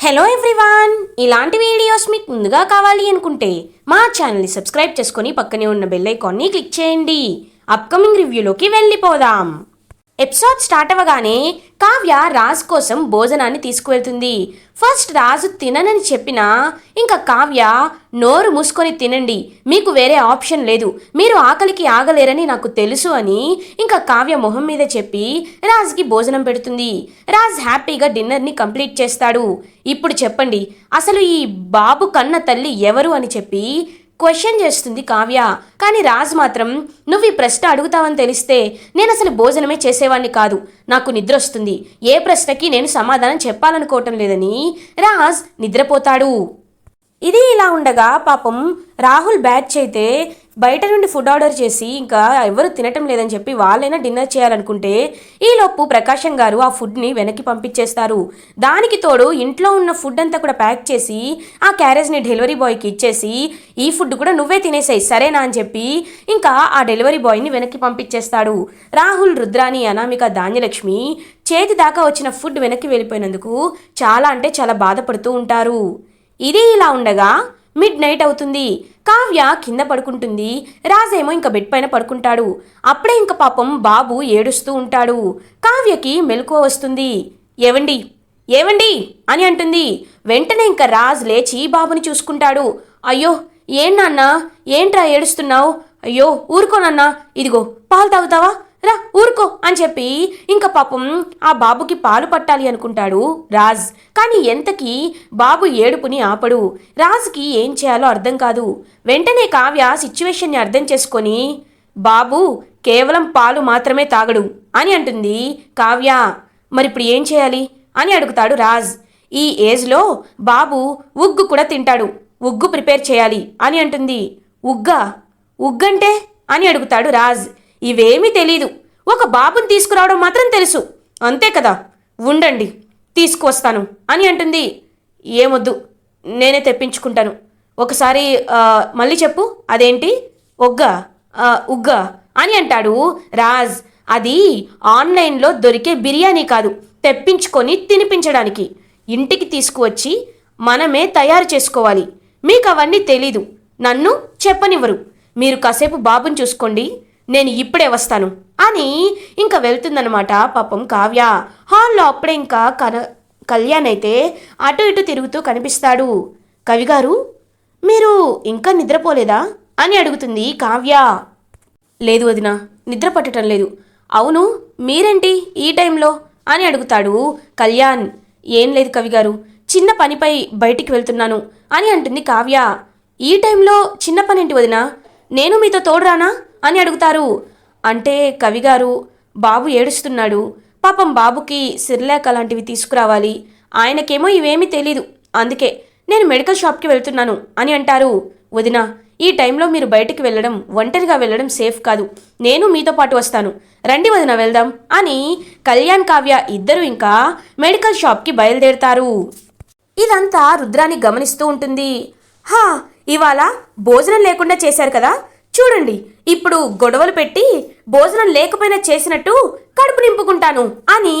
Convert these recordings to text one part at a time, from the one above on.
Hello everyone, ఇలాంటి videos మీకు ముందుగా కావాలి అనుకుంటే మా ఛానల్ని సబ్స్క్రైబ్ చేసుకొని పక్కనే ఉన్న బెల్ ఐకాన్ని క్లిక్ చేయండి. అప్కమింగ్ రివ్యూలోకి వెళ్ళిపోదాం. ఎపిసోడ్ స్టార్ట్ అవ్వగానే కావ్య రాజ్ కోసం భోజనాన్ని తీసుకువెళ్తుంది. ఫస్ట్ రాజు తిననని చెప్పినా ఇంకా కావ్య నోరు మూసుకొని తినండి, మీకు వేరే ఆప్షన్ లేదు, మీరు ఆకలికి ఆగలేరని నాకు తెలుసు అని ఇంకా కావ్య మొహం మీద చెప్పి రాజ్కి భోజనం పెడుతుంది. రాజ్ హ్యాపీగా డిన్నర్ని కంప్లీట్ చేస్తాడు. ఇప్పుడు చెప్పండి, అసలు ఈ బాబు కన్న తల్లి ఎవరు అని చెప్పి క్వశ్చన్ చేస్తుంది కావ్య. కానీ రాజ్ మాత్రం నువ్వు ఈ ప్రశ్న అడుగుతావని తెలిస్తే నేను అసలు భోజనమే చేసేవాడిని కాదు, నాకు నిద్ర వస్తుంది, ఏ ప్రశ్నకి నేను సమాధానం చెప్పాలనుకోవటం లేదని రాజ్ నిద్రపోతాడు. ఇది ఇలా ఉండగా పాపం రాహుల్ బ్యాచ్ అయితే బయట నుండి ఫుడ్ ఆర్డర్ చేసి ఇంకా ఎవరు తినటం లేదని చెప్పి వాళ్ళైనా డిన్నర్ చేయాలనుకుంటే ఈలోపు ప్రకాశం గారు ఆ ఫుడ్ని వెనక్కి పంపించేస్తారు. దానికి తోడు ఇంట్లో ఉన్న ఫుడ్ అంతా కూడా ప్యాక్ చేసి ఆ క్యారేజ్ని డెలివరీ బాయ్కి ఇచ్చేసి ఈ ఫుడ్ కూడా నువ్వే తినేసాయి సరేనా అని చెప్పి ఇంకా ఆ డెలివరీ బాయ్ని వెనక్కి పంపించేస్తాడు. రాహుల్, రుద్రాని, అనామిక, ధాన్యలక్ష్మి చేతి దాకా వచ్చిన ఫుడ్ వెనక్కి వెళ్ళిపోయినందుకు చాలా బాధపడుతూ ఉంటారు. ఇది ఇలా ఉండగా మిడ్ నైట్ అవుతుంది. కావ్య కింద పడుకుంటుంది, రాజేమో ఇంకా బెడ్ పైన పడుకుంటాడు. అప్పుడే ఇంకా పాపం బాబు ఏడుస్తూ ఉంటాడు. కావ్యకి మెలకువ వస్తుంది. ఏవండి ఏవండి అని అంటుంది. వెంటనే ఇంకా రాజ్ లేచి బాబుని చూసుకుంటాడు. అయ్యో ఏం నాన్న, ఏంట్రా ఏడుస్తున్నావు? అయ్యో ఊరుకోనన్నా, ఇదిగో పాలు తాగుతావా, రా ఊరుకో అని చెప్పి ఇంకా పాపం ఆ బాబుకి పాలు పట్టాలి అనుకుంటాడు రాజ్. కానీ ఎంతకీ బాబు ఏడుపుని ఆపడు. రాజ్కి ఏం చేయాలో అర్థం కాదు. వెంటనే కావ్య సిచ్యువేషన్ని అర్థం చేసుకొని బాబు కేవలం పాలు మాత్రమే తాగడు అని అంటుంది కావ్య. మరిప్పుడు ఏం చేయాలి అని అడుగుతాడు రాజ్. ఈ ఏజ్లో బాబు ఉగ్గు కూడా తింటాడు, ఉగ్గు ప్రిపేర్ చేయాలి అని అంటుంది. ఉగ్గంటే అని అడుగుతాడు రాజ్. ఇవేమీ తెలీదు, ఒక బాబుని తీసుకురావడం మాత్రం తెలుసు అంతే కదా, ఉండండి తీసుకువస్తాను అని అంటుంది. ఏమొద్దు, నేనే తెప్పించుకుంటాను, ఒకసారి మళ్ళీ చెప్పు, అదేంటి ఉగ్గా అని అంటాడు రాజ్. అది ఆన్లైన్లో దొరికే బిర్యానీ కాదు, తెప్పించుకొని తినిపించడానికి, ఇంటికి తీసుకువచ్చి మనమే తయారు చేసుకోవాలి, మీకు అవన్నీ తెలీదు, నన్ను చెప్పనివ్వరు, మీరు కాసేపు బాబుని చూసుకోండి, నేను ఇప్పుడే వస్తాను అని ఇంకా వెళ్తుందనమాట పాపం కావ్య. హాల్లో అప్పుడే ఇంకా కళ్యాణ్ అయితే అటు ఇటు తిరుగుతూ కనిపిస్తాడు. కవిగారు, మీరు ఇంకా నిద్రపోలేదా అని అడుగుతుంది కావ్య. లేదు వదినా, నిద్ర పట్టడం లేదు. అవును, మీరేంటి ఈ టైంలో అని అడుగుతాడు కళ్యాణ్. ఏం లేదు కవిగారు, చిన్న పనిపై బయటికి వెళ్తున్నాను అని అంటుంది కావ్య. ఈ టైంలో చిన్న పనేంటి వదినా, నేను మీతో తోడురానా అని అడుగుతారు. అంటే కవిగారు, బాబు ఏడుస్తున్నాడు, పాపం బాబుకి సిర్లాక్ అలాంటివి తీసుకురావాలి, ఆయనకేమో ఇవేమీ తెలీదు, అందుకే నేను మెడికల్ షాప్కి వెళ్తున్నాను అని అంటారు. వదినా, ఈ టైంలో మీరు బయటికి వెళ్ళడం, ఒంటరిగా వెళ్ళడం సేఫ్ కాదు, నేను మీతో పాటు వస్తాను, రండి వదినా వెళ్దాం అని కళ్యాణ్, కావ్య ఇద్దరు ఇంకా మెడికల్ షాప్కి బయలుదేరుతారు. ఇదంతా రుద్రాని గమనిస్తూ ఉంటుంది. ఇవాళ భోజనం లేకుండా చేశారు కదా, చూడండి ఇప్పుడు గొడవలు పెట్టి భోజనం లేకపోయినా చేసినట్టు కడుపు నింపుకుంటాను అని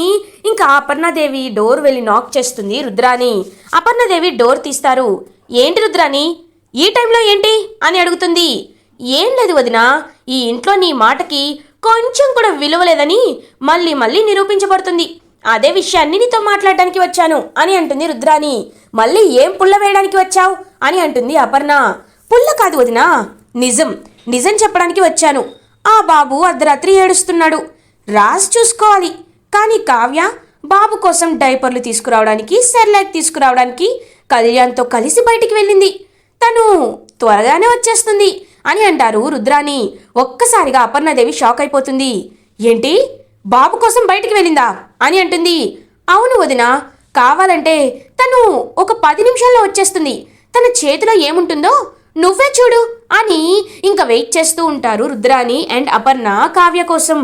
ఇంకా అపర్ణాదేవి డోర్ వెళ్ళి నాక్ చేస్తుంది రుద్రాని. అపర్ణాదేవి డోర్ తీస్తారు. ఏంటి రుద్రాని, ఈ టైంలో ఏంటి అని అడుగుతుంది. ఏం లేదు వదినా, ఈ ఇంట్లో నీ మాటకి కొంచెం కూడా విలువ లేదని మళ్ళీ మళ్ళీ నిరూపించబడుతుంది, అదే విషయాన్ని నీతో మాట్లాడడానికి వచ్చాను అని అంటుంది రుద్రాని. మళ్ళీ ఏం పుల్ల వేయడానికి వచ్చావు అని అంటుంది అపర్ణ. పుల్ల కాదు వదినా, నిజం చెప్పడానికి వచ్చాను. ఆ బాబు అర్ధరాత్రి ఏడుస్తున్నాడు, రాజ్ చూసుకోవాలి, కానీ కావ్య బాబు కోసం డైపర్లు తీసుకురావడానికి, సెర్లాక్ తీసుకురావడానికి కళ్యాణ్తో కలిసి బయటికి వెళ్ళింది, తను త్వరగానే వచ్చేస్తుంది అని అంటారు రుద్రాని. ఒక్కసారిగా అపర్ణాదేవి షాక్ అయిపోతుంది. ఏంటి, బాబు కోసం బయటికి వెళ్ళిందా అని అంటుంది. అవును వదినా, కావాలంటే తను ఒక 10 నిమిషాల్లో వచ్చేస్తుంది, తన చేతిలో ఏముంటుందో నువ్వే చూడు అని ఇంకా వెయిట్ చేస్తూ ఉంటారు రుద్రాని అండ్ అపర్ణ కావ్య కోసం.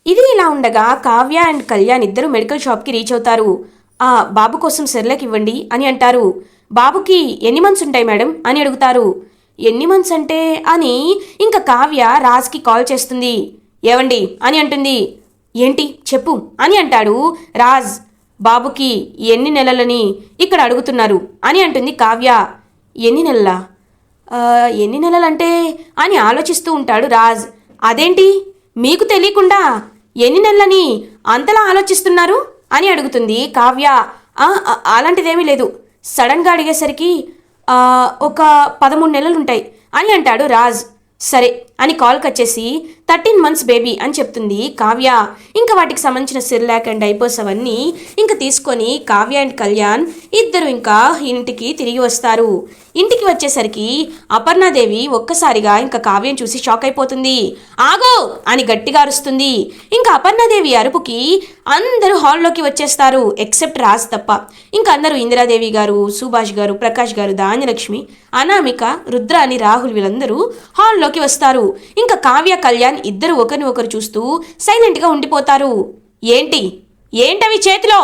ఇది ఇలా ఉండగా కావ్య అండ్ కళ్యాణ్ ఇద్దరు మెడికల్ షాప్కి రీచ్ అవుతారు. బాబు కోసం సెర్లాక్ ఇవ్వండి అని అంటారు. బాబుకి ఎన్ని మంత్స్ ఉంటాయి మేడం అని అడుగుతారు. ఎన్ని మంత్స్ అంటే అని ఇంకా కావ్య రాజ్కి కాల్ చేస్తుంది. ఏవండి అని అంటుంది. ఏంటి చెప్పు అని అంటాడు రాజ్. బాబుకి ఎన్ని నెలలని ఇక్కడ అడుగుతున్నారు అని అంటుంది కావ్య. ఎన్ని నెలలా? ఎన్ని నెలలంటే అని ఆలోచిస్తూ ఉంటాడు రాజ్. అదేంటి మీకు తెలియకుండా ఎన్ని నెలలని అంతలా ఆలోచిస్తున్నారు అని అడుగుతుంది కావ్య. అలాంటిదేమీ లేదు, సడన్గా అడిగేసరికి ఒక 13 నెలలుంటాయి అని అంటాడు రాజ్. సరే అని కాల్ కట్ చేసి 13 months బేబీ అని చెప్తుంది కావ్య. ఇంకా వాటికి సంబంధించిన సిర్లాక్ అండ్ డైపర్స్ అవన్నీ ఇంకా తీసుకొని కావ్య అండ్ కళ్యాణ్ ఇద్దరు ఇంకా ఇంటికి తిరిగి వస్తారు. ఇంటికి వచ్చేసరికి అపర్ణాదేవి ఒక్కసారిగా ఇంకా కావ్యం చూసి షాక్ అయిపోతుంది. ఆగో అని గట్టిగా అరుస్తుంది. ఇంకా అపర్ణాదేవి అరుపుకి అందరూ హాల్లోకి వచ్చేస్తారు ఎక్సెప్ట్ రాజ్ తప్ప. ఇంకా అందరూ ఇందిరాదేవి గారు, సుభాష్ గారు, ప్రకాష్ గారు, ధాన్యలక్ష్మి, అనామిక, రుద్ర అని రాహుల్ వీళ్ళందరూ హాల్లోకి వస్తారు. ఇంకా కావ్య కళ్యాణ్ ఇద్దరు ఒకరిని ఒకరు చూస్తూ సైలెంట్గా ఉండిపోతారు. ఏంటవి చేతిలో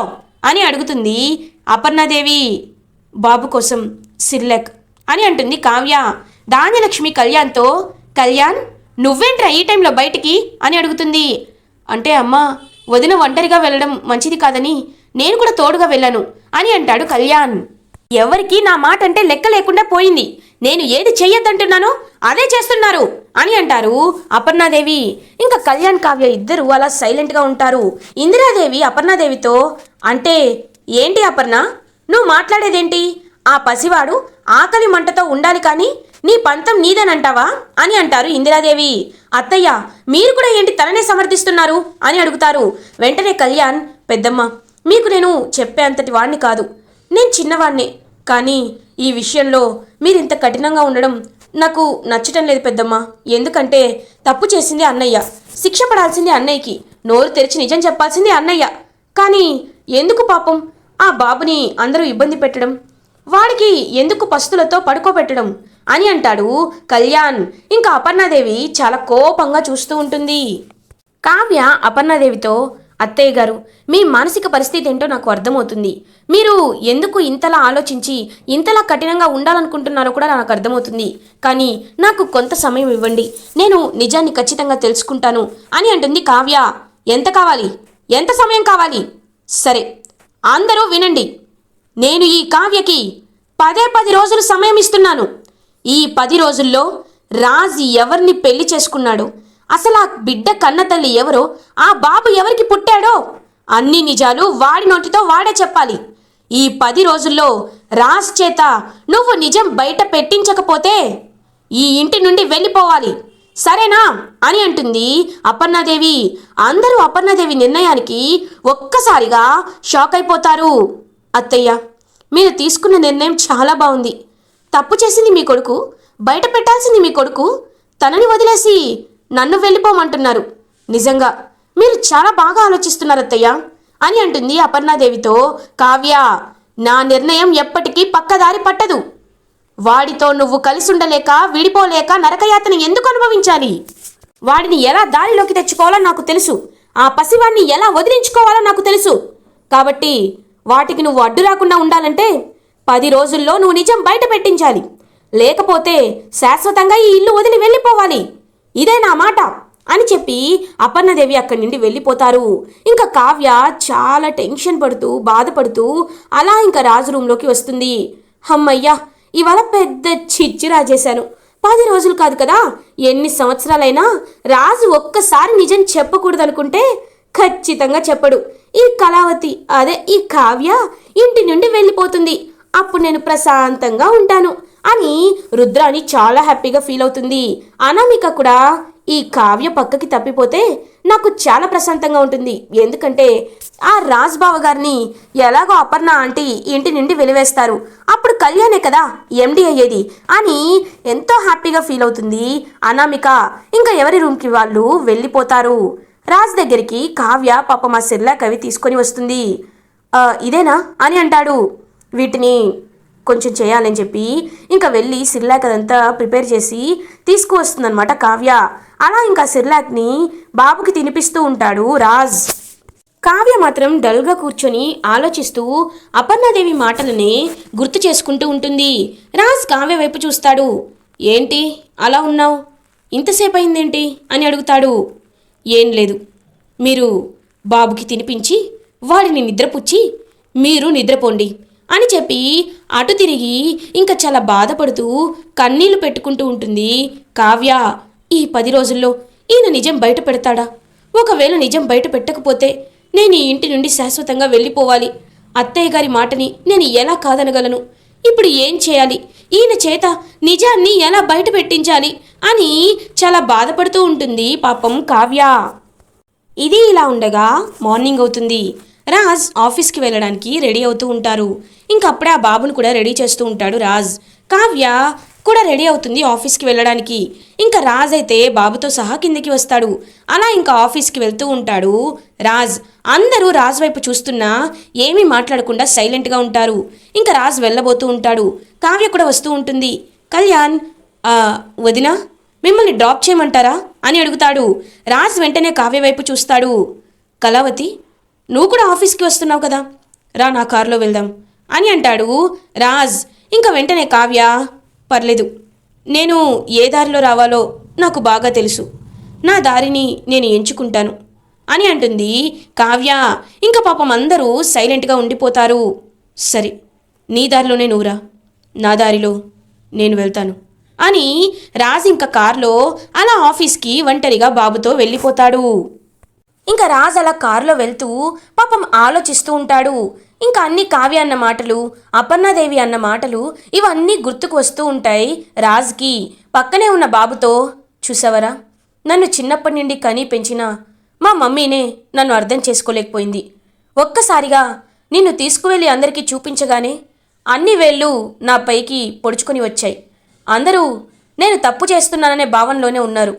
అని అడుగుతుంది అపర్ణాదేవి. బాబు కోసం సిర్లెక్ అని అంటుంది కావ్య. ధాన్యలక్ష్మి కళ్యాణ్తో, కళ్యాణ్ నువ్వేంట్రా ఈ టైంలో బయటికి అని అడుగుతుంది. అంటే అమ్మా, వదిన ఒంటరిగా వెళ్ళడం మంచిది కాదని నేను కూడా తోడుగా వెళ్ళాను అని అంటాడు కళ్యాణ్. ఎవరికి నా మాట అంటే లెక్క లేకుండా పోయింది. నేను ఏది చెయ్యొద్దంటున్నానో అదే చేస్తున్నారు అని అంటారు అపర్ణాదేవి. ఇంకా కళ్యాణ్ కావ్య ఇద్దరు అలా సైలెంట్గా ఉంటారు. ఇందిరాదేవి అపర్ణాదేవితో, అంటే ఏంటి అపర్ణ, నువ్వు మాట్లాడేదేంటి? ఆ పసివాడు ఆకలి మంటతో ఉండాలి కానీ నీ పంతం నీదేనంటావా అని అంటారు ఇందిరాదేవి. అత్తయ్య, మీరు కూడా ఏంటి తననే సమర్థిస్తున్నారు అని అడుగుతారు. వెంటనే కళ్యాణ్, పెద్దమ్మ, మీకు నేను చెప్పే అంతటి వాడిని కాదు, నేను చిన్నవాణ్ణి. కానీ ఈ విషయంలో మీరు ఇంత కఠినంగా ఉండడం నాకు నచ్చటం లేదు పెద్దమ్మ. ఎందుకంటే తప్పు చేసింది అన్నయ్య, శిక్ష పడాల్సింది అన్నయ్యకి, నోరు తెరిచి నిజం చెప్పాల్సింది అన్నయ్య. కానీ ఎందుకు పాపం ఆ బాబుని అందరూ ఇబ్బంది పెట్టడం, వాడికి ఎందుకు పస్తులతో పడుకోబెట్టడం అని అంటాడు కళ్యాణ్. ఇంకా అపర్ణాదేవి చాలా కోపంగా చూస్తూ ఉంటుంది. కావ్య అపర్ణాదేవితో, అత్తయ్య గారు, మీ మానసిక పరిస్థితి ఏంటో నాకు అర్థమవుతుంది. మీరు ఎందుకు ఇంతలా ఆలోచించి ఇంతలా కఠినంగా ఉండాలనుకుంటున్నారో కూడా నాకు అర్థమవుతుంది. కానీ నాకు కొంత సమయం ఇవ్వండి, నేను నిజాన్ని ఖచ్చితంగా తెలుసుకుంటాను అని అంటుంది కావ్య. ఎంత కావాలి? ఎంత సమయం కావాలి? సరే అందరూ వినండి, నేను ఈ కావ్యకి 10 రోజులు సమయం ఇస్తున్నాను. ఈ 10 రోజుల్లో రాజ్ ఎవరిని పెళ్లి చేసుకున్నాడో, అసలు ఆ బిడ్డ కన్న తల్లి ఎవరో, ఆ బాబు ఎవరికి పుట్టాడో అన్ని నిజాలు వాడి నోటితో వాడే చెప్పాలి. ఈ 10 రోజుల్లో రాజ్ చేత నువ్వు నిజం బయట పెట్టించకపోతే ఈ ఇంటి నుండి వెళ్ళిపోవాలి, సరేనా అని అంటుంది అపర్ణాదేవి. అందరూ అపర్ణాదేవి నిర్ణయానికి ఒక్కసారిగా షాక్ అయిపోతారు. అత్తయ్య, మీరు తీసుకున్న నిర్ణయం చాలా బాగుంది. తప్పు చేసింది మీ కొడుకు, బయట పెట్టాల్సింది మీ కొడుకు, తనని వదిలేసి నన్ను వెళ్ళిపోమంటున్నారు. నిజంగా మీరు చాలా బాగా ఆలోచిస్తున్నారు అత్తయ్య అని అంటుంది అపర్ణాదేవితో కావ్య. నా నిర్ణయం ఎప్పటికీ పక్కదారి పట్టదు. వాడితో నువ్వు కలిసి ఉండలేక, విడిపోలేక నరకయాతన ఎందుకు అనుభవించాలి? వాడిని ఎలా దారిలోకి తెచ్చుకోవాలో నాకు తెలుసు, ఆ పసివాడిని ఎలా వదిలించుకోవాలో నాకు తెలుసు. కాబట్టి వాటికి నువ్వు అడ్డు రాకుండా ఉండాలంటే 10 రోజుల్లో నువ్వు నిజం బయట పెట్టించాలి, లేకపోతే శాశ్వతంగా ఈ ఇల్లు వదిలి వెళ్ళిపోవాలి. ఇదే నా మాట అని చెప్పి అపర్ణాదేవి అక్కడి నుండి వెళ్ళిపోతారు. ఇంకా కావ్య చాలా టెన్షన్ పడుతూ బాధపడుతూ అలా ఇంకా రాజు రూమ్లోకి వస్తుంది. అమ్మయ్యా, ఇవాళ పెద్ద చిచ్చి రాజేశాను. 10 రోజులు కాదు కదా, ఎన్ని సంవత్సరాలైనా రాజు ఒక్కసారి నిజం చెప్పకూడదనుకుంటే ఖచ్చితంగా చెప్పడు. ఈ కళావతి, అదే ఈ కావ్య ఇంటి నుండి వెళ్ళిపోతుంది. అప్పుడు నేను ప్రశాంతంగా ఉంటాను అని రుద్రాని చాలా హ్యాపీగా ఫీల్ అవుతుంది. అనామిక కూడా ఈ కావ్య పక్కకి తప్పిపోతే నాకు చాలా ప్రశాంతంగా ఉంటుంది. ఎందుకంటే ఆ రాజ్బావ గారిని ఎలాగో అపర్ణ ఆంటీ ఇంటి నుండి వెలివేస్తారు, అప్పుడు కళ్యాణే కదా ఎండి అయ్యేది అని ఎంతో హ్యాపీగా ఫీల్ అవుతుంది అనామిక. ఇంకా ఎవరి రూమ్కి వాళ్ళు వెళ్ళిపోతారు. రాజ్ దగ్గరికి కావ్య పాప మా సిర్లాక్ అవి తీసుకొని వస్తుంది. ఇదేనా అని అంటాడు. వీటిని కొంచెం చేయాలని చెప్పి ఇంకా వెళ్ళి సిర్లాక్ అదంతా ప్రిపేర్ చేసి తీసుకువస్తుందన్నమాట కావ్య. అలా ఇంకా సిర్లాక్ని బాబుకి తినిపిస్తూ ఉంటాడు రాజ్. కావ్య మాత్రం డల్గా కూర్చొని ఆలోచిస్తూ అపర్ణాదేవి మాటలనే గుర్తు చేసుకుంటూ ఉంటుంది. రాజ్ కావ్య వైపు చూస్తాడు. ఏంటి అలా ఉన్నావు, ఇంతసేపు అయిందేంటి అని అడుగుతాడు. ఏం లేదు, మీరు బాబుకి తినిపించి వాడిని నిద్రపుచ్చి మీరు నిద్రపోండి అని చెప్పి అటు తిరిగి ఇంకా చాలా బాధపడుతూ కన్నీళ్లు పెట్టుకుంటూ ఉంటుంది కావ్య. ఈ 10 రోజుల్లో ఈయన నిజం బయట పెడతాడా? ఒకవేళ నిజం బయట పెట్టకపోతే నేను ఈ ఇంటి నుండి శాశ్వతంగా వెళ్ళిపోవాలి. అత్తయ్య గారి మాటని నేను ఎలా కాదనగలను? ఇప్పుడు ఏం చేయాలి? ఈయన చేత నిజాన్ని ఎలా బయట పెట్టించాలి అని చాలా బాధపడుతూ ఉంటుంది పాపం కావ్య. ఇది ఇలా ఉండగా మార్నింగ్ అవుతుంది. రాజ్ ఆఫీస్కి వెళ్ళడానికి రెడీ అవుతూ ఉంటారు. ఇంకప్పుడే ఆ బాబును కూడా రెడీ చేస్తూ ఉంటాడు రాజ్. కావ్య కూడా రెడీ అవుతుంది ఆఫీస్కి వెళ్ళడానికి. ఇంకా రాజ్ అయితే బాబుతో సహా కిందికి వస్తాడు. అలా ఇంకా ఆఫీస్కి వెళ్తూ ఉంటాడు రాజ్. అందరూ రాజ్ వైపు చూస్తున్నా ఏమీ మాట్లాడకుండా సైలెంట్గా ఉంటారు. ఇంకా రాజ్ వెళ్ళబోతూ ఉంటాడు. కావ్య కూడా వస్తూ ఉంటుంది. కళ్యాణ్, వదినా మిమ్మల్ని డ్రాప్ చేయమంటారా అని అడుగుతాడు. రాజ్ వెంటనే కావ్య వైపు చూస్తాడు. కళావతి, నువ్వు కూడా ఆఫీస్కి వస్తున్నావు కదా, రా నా కారులో వెళ్దాం అని అంటాడు రాజ్. ఇంకా వెంటనే కావ్య, పర్లేదు, నేను ఏ దారిలో రావాలో నాకు బాగా తెలుసు, నా దారిని నేను ఎంచుకుంటాను అని అంటుంది కావ్య. ఇంకా పాపం అందరూ సైలెంట్గా ఉండిపోతారు. సరే, నీ దారిలోనే నువ్వురా, నా దారిలో నేను వెళ్తాను అని రాజ్ ఇంకా కారులో అలా ఆఫీస్కి ఒంటరిగా బాబుతో వెళ్ళిపోతాడు. ఇంకా రాజ్ అలా కారులో వెళ్తూ పాపం ఆలోచిస్తూ ఉంటాడు. ఇంకా అన్ని కావ్య అన్న మాటలు, అపర్ణాదేవి అన్న మాటలు ఇవన్నీ గుర్తుకు వస్తూ ఉంటాయి రాజ్కి. పక్కనే ఉన్న బాబుతో, చూసావరా, నన్ను చిన్నప్పటి నుండి కని పెంచిన మా మమ్మీనే నన్ను అర్థం చేసుకోలేకపోయింది. ఒక్కసారిగా నిన్ను తీసుకువెళ్ళి అందరికీ చూపించగానే అన్ని వేళ్ళు నా పైకి పొడుచుకొని వచ్చాయి. అందరూ నేను తప్పు చేస్తున్నాననే భావనలోనే ఉన్నారు.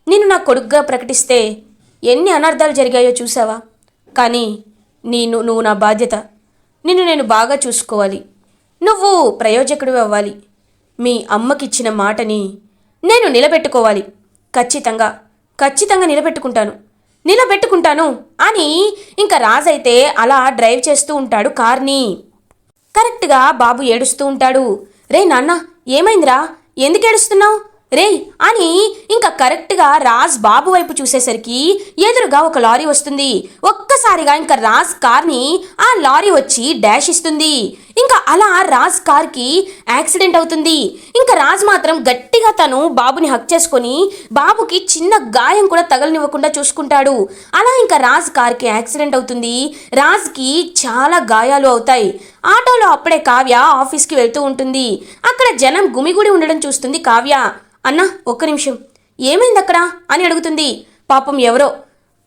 నిన్ను నా కొడుకుగా ప్రకటిస్తే ఎన్ని అనర్థాలు జరిగాయో చూసావా? కానీ నువ్వు నా బాధ్యత. నిన్ను నేను బాగా చూసుకోవాలి. నువ్వు ప్రయోజకుడు అవ్వాలి. మీ అమ్మకిచ్చిన మాటని నేను నిలబెట్టుకోవాలి. ఖచ్చితంగా నిలబెట్టుకుంటాను అని ఇంకా రాజ్ అయితే అలా డ్రైవ్ చేస్తూ ఉంటాడు కార్ని. కరెక్ట్గా బాబు ఏడుస్తూ ఉంటాడు. రే నాన్న, ఏమైందిరా, ఎందుకు ఏడుస్తున్నావు రే అని ఇంకా కరెక్ట్గా రాజ్ బాబు వైపు చూసేసరికి ఎదురుగా ఒక లారీ వస్తుంది. ఒక్కసారిగా ఇంకా రాజ్ కార్ని ఆ లారీ వచ్చి డాష్ ఇస్తుంది. ఇంకా అలా రాజ్ కార్కి యాక్సిడెంట్ అవుతుంది. ఇంకా రాజ్ మాత్రం గట్టిగా తను బాబుని హక్ చేసుకొని బాబుకి చిన్న గాయం కూడా తగలనివ్వకుండా చూసుకుంటాడు. అలా ఇంకా రాజ్ కార్కి యాక్సిడెంట్ అవుతుంది. రాజ్కి చాలా గాయాలు అవుతాయి. ఆటోలో అప్పుడే కావ్య ఆఫీస్కి వెళ్తూ ఉంటుంది. అక్కడ జనం గుమిగూడి ఉండడం చూస్తుంది కావ్య. అన్నా, ఒక్క నిమిషం, ఏమైంది అక్కడ అని అడుగుతుంది. పాపం ఎవరో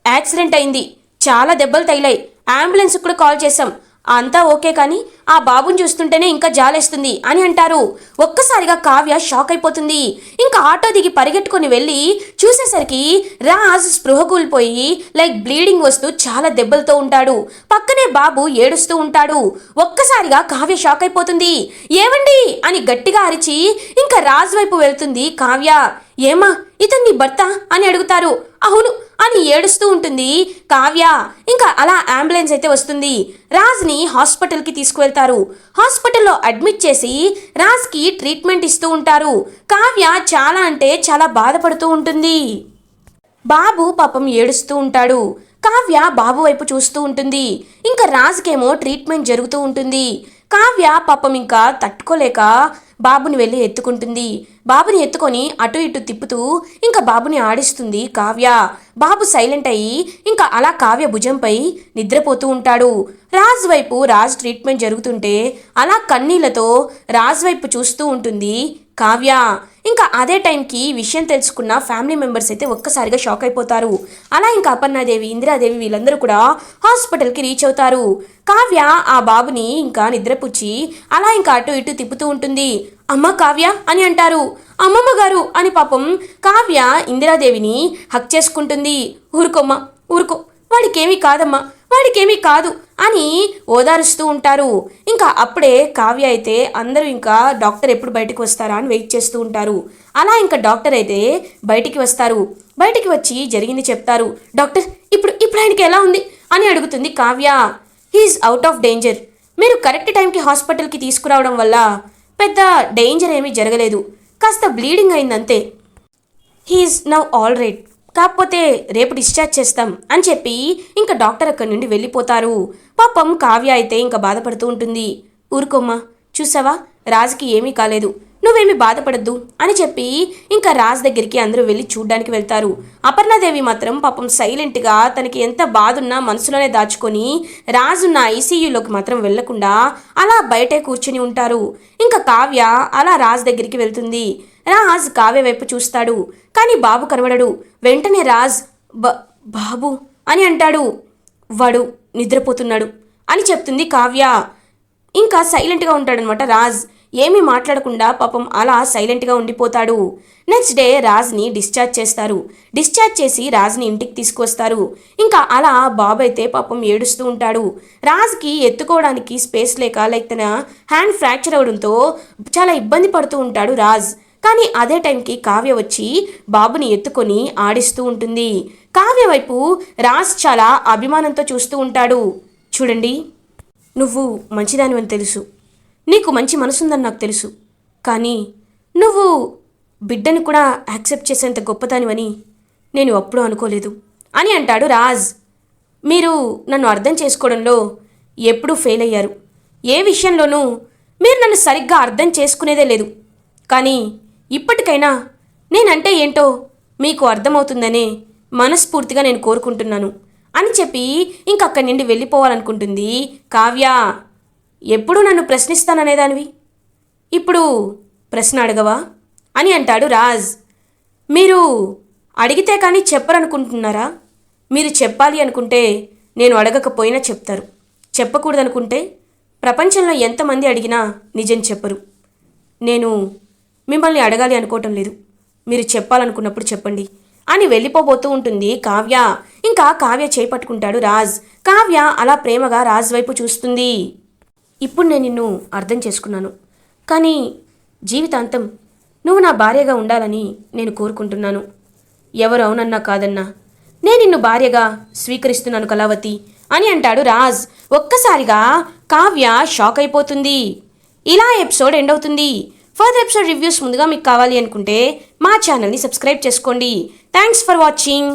యాక్సిడెంట్ అయింది, చాలా దెబ్బలు తగిలాయి, అంబులెన్స్కి కూడా కాల్ చేశాం, అంతా ఓకే, కానీ ఆ బాబుని చూస్తుంటేనే ఇంకా జాలేస్తుంది అని అంటారు. ఒక్కసారిగా కావ్య షాక్ అయిపోతుంది. ఇంకా ఆటో దిగి పరిగెట్టుకొని వెళ్ళి చూసేసరికి రాజ్ స్పృహ కూలిపోయి లైక్ బ్లీడింగ్ వస్తూ చాలా దెబ్బలతో ఉంటాడు. పక్కనే బాబు ఏడుస్తూ ఉంటాడు. ఒక్కసారిగా కావ్య షాక్ అయిపోతుంది. ఏమండి అని గట్టిగా అరిచి ఇంకా రాజ్ వైపు వెళ్తుంది కావ్య. ఏమా, ఇతను నీ భర్త అని అడుగుతారు. అవును అని ఏడుస్తూ ఉంటుంది కావ్య. ఇంకా అలా అంబులెన్స్ అయితే వస్తుంది. రాజ్ని హాస్పిటల్కి తీసుకువెళ్తారు. హాస్పిటల్లో అడ్మిట్ చేసి రాజ్కి ట్రీట్మెంట్ ఇస్తూ ఉంటారు. కావ్య చాలా అంటే చాలా బాధపడుతూ ఉంటుంది. బాబు పాపం ఏడుస్తూ ఉంటాడు. కావ్య బాబు వైపు చూస్తూ ఉంటుంది. ఇంకా రాజ్కేమో ట్రీట్మెంట్ జరుగుతూ ఉంటుంది. కావ్య పాపం ఇంకా తట్టుకోలేక బాబుని వెళ్ళి ఎత్తుకుంటుంది. బాబుని ఎత్తుకొని అటు ఇటు తిప్పుతూ ఇంకా బాబుని ఆడిస్తుంది కావ్య. బాబు సైలెంట్ అయ్యి ఇంకా అలా కావ్య భుజంపై నిద్రపోతూ ఉంటాడు. రాజ్ వైపు రాజ్ ట్రీట్మెంట్ జరుగుతుంటే అలా కన్నీళ్లతో రాజ్ వైపు చూస్తూ ఉంటుంది కావ్య. ఇంకా అదే టైంకి విషయం తెలుసుకున్న ఫ్యామిలీ మెంబర్స్ అయితే ఒక్కసారిగా షాక్ అయిపోతారు. అలా ఇంకా అపర్ణాదేవి, ఇందిరాదేవి వీళ్ళందరూ కూడా హాస్పిటల్కి రీచ్ అవుతారు. కావ్య ఆ బాబుని ఇంకా నిద్రపుచ్చి అలా ఇంకా అటు ఇటు తిప్పుతూ ఉంటుంది. అమ్మ కావ్య అని అంటారు. అమ్మమ్మ గారు అని పాపం కావ్య ఇందిరాదేవిని హక్ చేసుకుంటుంది. ఊరుకోమ్మా, ఊరుకో, వాడికేమీ కాదు అని ఓదారుస్తూ ఉంటారు. ఇంకా అప్పుడే కావ్య అయితే అందరూ ఇంకా డాక్టర్ ఎప్పుడు బయటకు వస్తారా అని వెయిట్ చేస్తూ ఉంటారు. అలా ఇంకా డాక్టర్ అయితే బయటికి వస్తారు. బయటికి వచ్చి జరిగింది చెప్తారు. డాక్టర్, ఇప్పుడు ఆయనకి ఎలా ఉంది అని అడుగుతుంది Kavya. He's out of danger. మీరు కరెక్ట్ టైంకి హాస్పిటల్కి తీసుకురావడం వల్ల పెద్ద డేంజర్ ఏమీ జరగలేదు, కాస్త బ్లీడింగ్ అయిందంతే. హీఈస్ నౌ ఆల్ రైట్ కాకపోతే రేపు డిశ్చార్జ్ చేస్తాం అని చెప్పి ఇంకా డాక్టర్ అక్కడి నుండి వెళ్ళిపోతారు. పాపం కావ్య అయితే ఇంకా బాధపడుతూ ఉంటుంది. ఊరుకోమ్మా, చూసావా రాజుకి ఏమీ కాలేదు, నువ్వేమీ బాధపడద్దు అని చెప్పి ఇంకా రాజ్ దగ్గరికి అందరూ వెళ్ళి చూడ్డానికి వెళ్తారు. అపర్ణాదేవి మాత్రం పాపం సైలెంట్గా తనకి ఎంత బాధున్నా మనసులోనే దాచుకొని రాజున్న ఐసీయూలోకి మాత్రం వెళ్లకుండా అలా బయటే కూర్చుని ఉంటారు. ఇంకా కావ్య అలా రాజ్ దగ్గరికి వెళ్తుంది. రాజ్ కావ్య వైపు చూస్తాడు, కానీ బాబు కనబడడు. వెంటనే రాజ్ బాబు అని అంటాడు. వాడు నిద్రపోతున్నాడు అని చెప్తుంది కావ్య. ఇంకా సైలెంట్గా ఉంటాడనమాట రాజ్. ఏమీ మాట్లాడకుండా పాపం అలా సైలెంట్గా ఉండిపోతాడు. నెక్స్ట్ డే రాజ్ని డిశ్చార్జ్ చేస్తారు. డిశ్చార్జ్ చేసి రాజ్ని ఇంటికి తీసుకొస్తారు. ఇంకా అలా బాబు అయితే పాపం ఏడుస్తూ ఉంటాడు. రాజ్కి ఎత్తుకోవడానికి స్పేస్ లేక తన హ్యాండ్ ఫ్రాక్చర్ అవడంతో చాలా ఇబ్బంది పడుతూ ఉంటాడు రాజ్. కానీ అదే టైంకి కావ్య వచ్చి బాబుని ఎత్తుకొని ఆడిస్తూ ఉంటుంది. కావ్య వైపు రాజ్ చాలా అభిమానంతో చూస్తూ ఉంటాడు. చూడండి, నువ్వు మంచిదానివని తెలుసు, నీకు మంచి మనసుందని నాకు తెలుసు, కానీ నువ్వు బిడ్డని కూడా యాక్సెప్ట్ చేసేంత గొప్పదానివని నేను అప్పుడూ అనుకోలేదు అని అంటాడు రాజ్. మీరు నన్ను అర్థం చేసుకోవడంలో ఎప్పుడూ ఫెయిల్ అయ్యారు. ఏ విషయంలోనూ మీరు నన్ను సరిగ్గా అర్థం చేసుకునేదే లేదు. కానీ ఇప్పటికైనా నేనంటే ఏంటో మీకు అర్థమవుతుందనే మనస్ఫూర్తిగా నేను కోరుకుంటున్నాను అని చెప్పి ఇంకక్కడి నుండి వెళ్ళిపోవాలనుకుంటుంది కావ్య. ఎప్పుడు నన్ను ప్రశ్నిస్తాననేదానివి, ఇప్పుడు ప్రశ్న అడగవా అని అంటాడు రాజ్. మీరు అడిగితే కానీ చెప్పరనుకుంటున్నారా? మీరు చెప్పాలి అనుకుంటే నేను అడగకపోయినా చెప్తారు, చెప్పకూడదనుకుంటే ప్రపంచంలో ఎంతమంది అడిగినా నిజం చెప్పరు. నేను మిమ్మల్ని అడగాలి అనుకోవటం లేదు, మీరు చెప్పాలనుకున్నప్పుడు చెప్పండి అని వెళ్ళిపోబోతూ ఉంటుంది కావ్య. ఇంకా కావ్య చేపట్టుకుంటాడు రాజ్. కావ్య అలా ప్రేమగా రాజ్ వైపు చూస్తుంది. ఇప్పుడు నేను నిన్ను అర్థం చేసుకున్నాను, కానీ జీవితాంతం నువ్వు నా భార్యగా ఉండాలని నేను కోరుకుంటున్నాను. ఎవరు అవునన్నా కాదన్నా నేను నిన్ను భార్యగా స్వీకరిస్తున్నాను కళావతి అని అంటాడు రాజ్. ఒక్కసారిగా కావ్య షాక్ అయిపోతుంది. ఇలా ఎపిసోడ్ ఎండ్ అవుతుంది. ఫర్దర్ ఎపిసోడ్ రివ్యూస్ ముందుగా మీకు కావాలి అనుకుంటే మా ఛానల్ని సబ్స్క్రైబ్ చేసుకోండి. Thanks for watching.